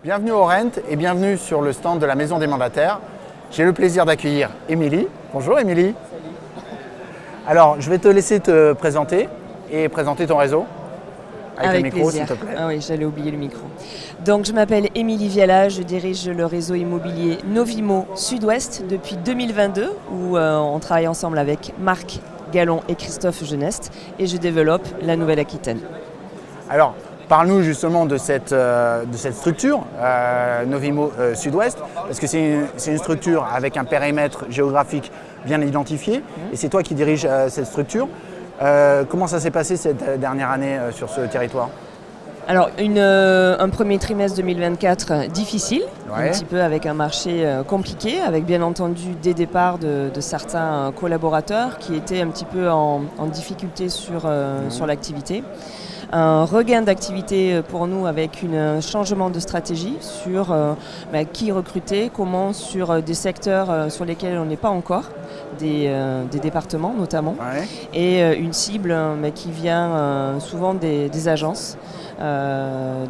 Bienvenue au Rent et bienvenue sur le stand de la Maison des Mandataires. J'ai le plaisir d'accueillir Émilie. Bonjour Émilie. Alors, je vais te laisser te présenter et présenter ton réseau. Avec le micro, plaisir. s'il te plaît. Ah oui, j'allais oublier le micro. Donc, je m'appelle Émilie Viala, je dirige le réseau immobilier Novimo Sud-Ouest depuis 2022, où on travaille ensemble avec Marc Gallon et Christophe Geneste, et je développe la Nouvelle-Aquitaine. Alors, parle-nous justement de cette structure, Novimo Sud-Ouest, parce que c'est une structure avec un périmètre géographique bien identifié, et c'est toi qui diriges cette structure. Comment ça s'est passé cette dernière année sur ce territoire ? Alors, un premier trimestre 2024 difficile, Ouais. un petit peu avec un marché compliqué, avec bien entendu des départs de certains collaborateurs qui étaient un petit peu en difficulté sur l'activité. Un regain d'activité pour nous avec un changement de stratégie sur qui recruter, comment sur des secteurs sur lesquels on n'est pas encore, des départements notamment, Ouais. et une cible qui vient souvent des agences,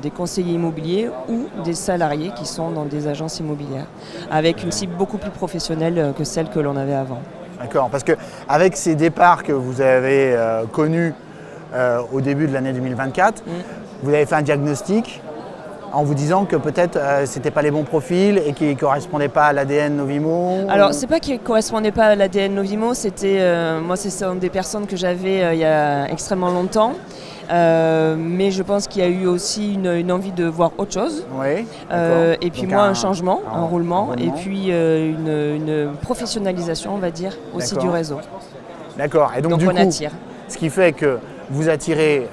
des conseillers immobiliers ou des salariés qui sont dans des agences immobilières, avec une cible beaucoup plus professionnelle que celle que l'on avait avant. D'accord, parce qu'avec ces départs que vous avez connus au début de l'année 2024, vous avez fait un diagnostic en vous disant que peut-être ce n'étaient pas les bons profils et qu'ils ne correspondaient pas à l'ADN Novimo. Alors, c'est pas qu'ils ne correspondaient pas à l'ADN Novimo, c'était moi, ce sont des personnes que j'avais il y a extrêmement longtemps. Mais je pense qu'il y a eu aussi une envie de voir autre chose. Oui, Et puis donc moi, un changement, un roulement, et roulement. puis une professionnalisation, on va dire, aussi D'accord. du réseau. D'accord, et donc du on coup, attire. ce qui fait que vous attirez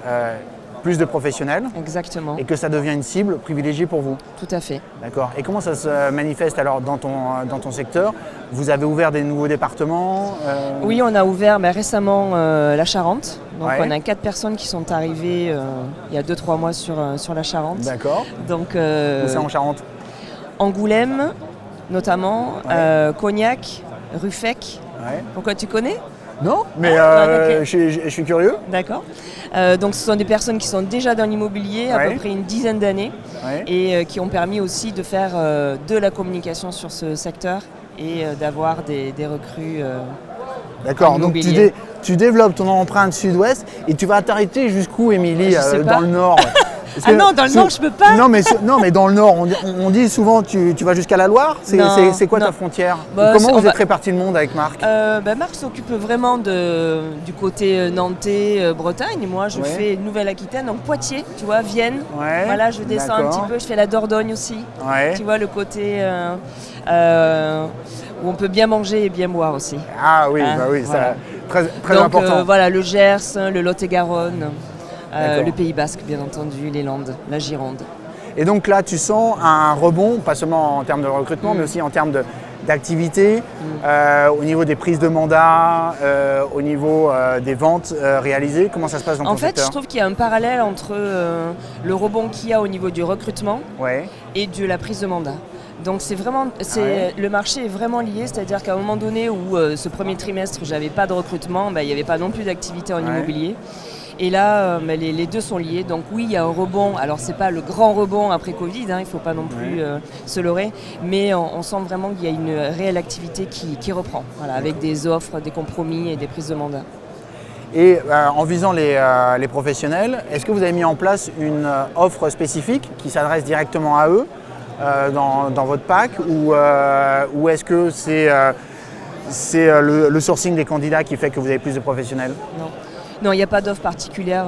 plus de professionnels Exactement, et que ça devient une cible privilégiée pour vous. tout à fait. D'accord. Et comment ça se manifeste alors dans ton secteur ? Vous avez ouvert des nouveaux départements Oui, on a ouvert récemment la Charente. Donc Ouais. on a 4 personnes qui sont arrivées il y a 2-3 mois sur la Charente. D'accord. Donc Où c'est en Charente ? Angoulême notamment, Ouais. Cognac, Ruffec. Ouais. Pourquoi tu connais ? Non, mais ok. je suis curieux. D'accord. Donc ce sont des personnes qui sont déjà dans l'immobilier, à Ouais. peu près une dizaine d'années, Ouais. et qui ont permis aussi de faire de la communication sur ce secteur et d'avoir des recrues. D'accord, en donc immobilier. tu développes ton empreinte sud-ouest et tu vas t'arrêter jusqu'où, Émilie, Je sais pas. dans le nord ? Parce Ah que non, dans le nord, je peux pas. Non, mais dans le nord, on dit souvent tu vas jusqu'à la Loire. Non, C'est quoi non. ta frontière ? Bah, Comment on vous va- êtes réparti le monde avec Marc ? Marc s'occupe vraiment du côté nantais, Bretagne. Moi, je Ouais. fais Nouvelle-Aquitaine, donc Poitiers, tu vois, Vienne. Ouais, Voilà, je descends un d'accord. petit peu, je fais la Dordogne aussi. Ouais. Tu vois, le côté où on peut bien manger et bien boire aussi. Ah oui, Hein, bah oui, voilà. ça, très Donc important. voilà, le Gers, le Lot-et-Garonne, D'accord. le Pays Basque, bien entendu, les Landes, la Gironde. Et donc là, tu sens un rebond, pas seulement en termes de recrutement, mais aussi en termes d'activité, au niveau des prises de mandat, au niveau des ventes réalisées. Comment ça se passe dans ton En fait, secteur ? je trouve qu'il y a un parallèle entre le rebond qu'il y a au niveau du recrutement Ouais. et de la prise de mandat. Donc Ouais. le marché est vraiment lié, c'est-à-dire qu'à un moment donné où ce premier trimestre, j'avais pas de recrutement, il n'y avait pas non plus d'activité en Ouais. immobilier. Et là, les deux sont liés. Donc oui, il y a un rebond. Alors c'est pas le grand rebond après Covid, il ne faut pas non plus se leurrer, mais on sent vraiment qu'il y a une réelle activité qui reprend, voilà, avec des offres, des compromis et des prises de mandat. Et en visant les professionnels, est-ce que vous avez mis en place une offre spécifique qui s'adresse directement à eux dans votre pack ou est-ce que c'est le sourcing des candidats qui fait que vous avez plus de professionnels ? Non, il n'y a pas d'offre particulière.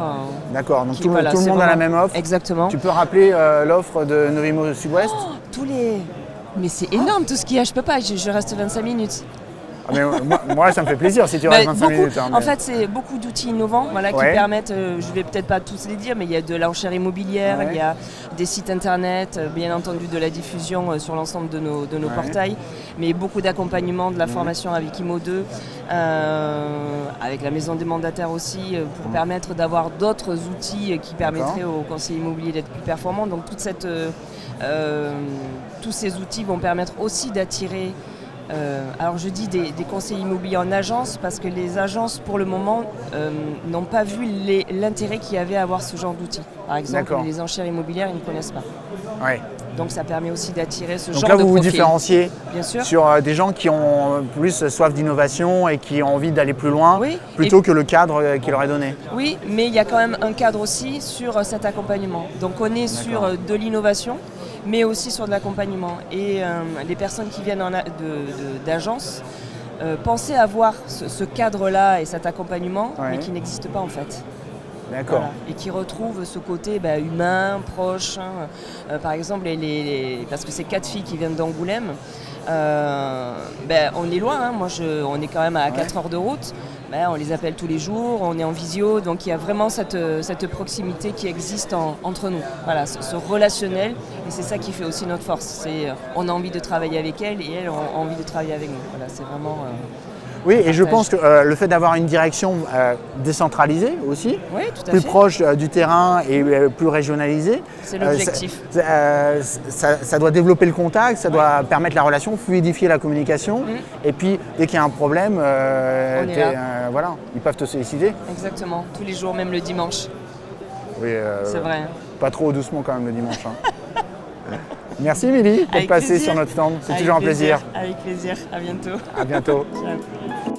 D'accord, donc Qui- tout le voilà, monde c'est a la vraiment- même offre. Exactement. Tu peux rappeler l'offre de Novimo Sud-Ouest ? Tous les... Mais c'est énorme tout ce qu'il y a, je peux pas, je reste 25 minutes. Ah, mais moi, ça me fait plaisir si tu restes 25 beaucoup, minutes. Hein, En mais- fait, c'est beaucoup d'outils innovants qui Ouais. permettent, je vais peut-être pas tous les dire, mais il y a de l'enchère immobilière, Ouais. il y a des sites internet, bien entendu de la diffusion sur l'ensemble de nos Ouais. portails, mais beaucoup d'accompagnement, de la formation avec Imo2, avec la maison des mandataires aussi, pour permettre d'avoir d'autres outils qui permettraient aux conseillers immobiliers d'être plus performants. Donc tous ces outils vont permettre aussi d'attirer alors je dis des conseillers immobiliers en agence parce que les agences pour le moment n'ont pas vu l'intérêt qu'il y avait à avoir ce genre d'outils. Par exemple, D'accord. les enchères immobilières, ils ne connaissent pas. Ouais. Donc ça permet aussi d'attirer ce Donc genre là, de vous vous profil. différenciez Bien sûr. sur des gens qui ont plus soif d'innovation et qui ont envie d'aller plus loin, Oui, plutôt que le cadre qui leur est donné. Oui, mais il y a quand même un cadre aussi sur cet accompagnement. Donc on est sur de l'innovation, mais aussi sur de l'accompagnement. Et les personnes qui viennent d'agence pensaient avoir ce cadre-là et cet accompagnement, mais qui n'existe pas en fait. D'accord. Voilà. Et qui retrouvent ce côté humain, proche. Par exemple, parce que c'est 4 filles qui viennent d'Angoulême, on est loin, hein. On est quand même à 4 heures de route. On les appelle tous les jours, on est en visio, donc il y a vraiment cette proximité qui existe entre nous. Voilà, ce relationnel, et c'est ça qui fait aussi notre force. On a envie de travailler avec elles et elles ont envie de travailler avec nous. Voilà, c'est vraiment... Oui, et je pense que le fait d'avoir une direction décentralisée aussi, oui, tout à plus fait. proche du terrain et plus régionalisée, c'est l'objectif. Ça doit développer le contact, ça doit permettre la relation, fluidifier la communication. Et puis, dès qu'il y a un problème, voilà, ils peuvent te solliciter. Exactement, tous les jours, même le dimanche. Oui, c'est vrai. Pas trop doucement quand même le dimanche. Hein. Merci Émilie d'être passée sur notre stand, c'est toujours un plaisir. Avec plaisir, à bientôt. À bientôt. Ciao.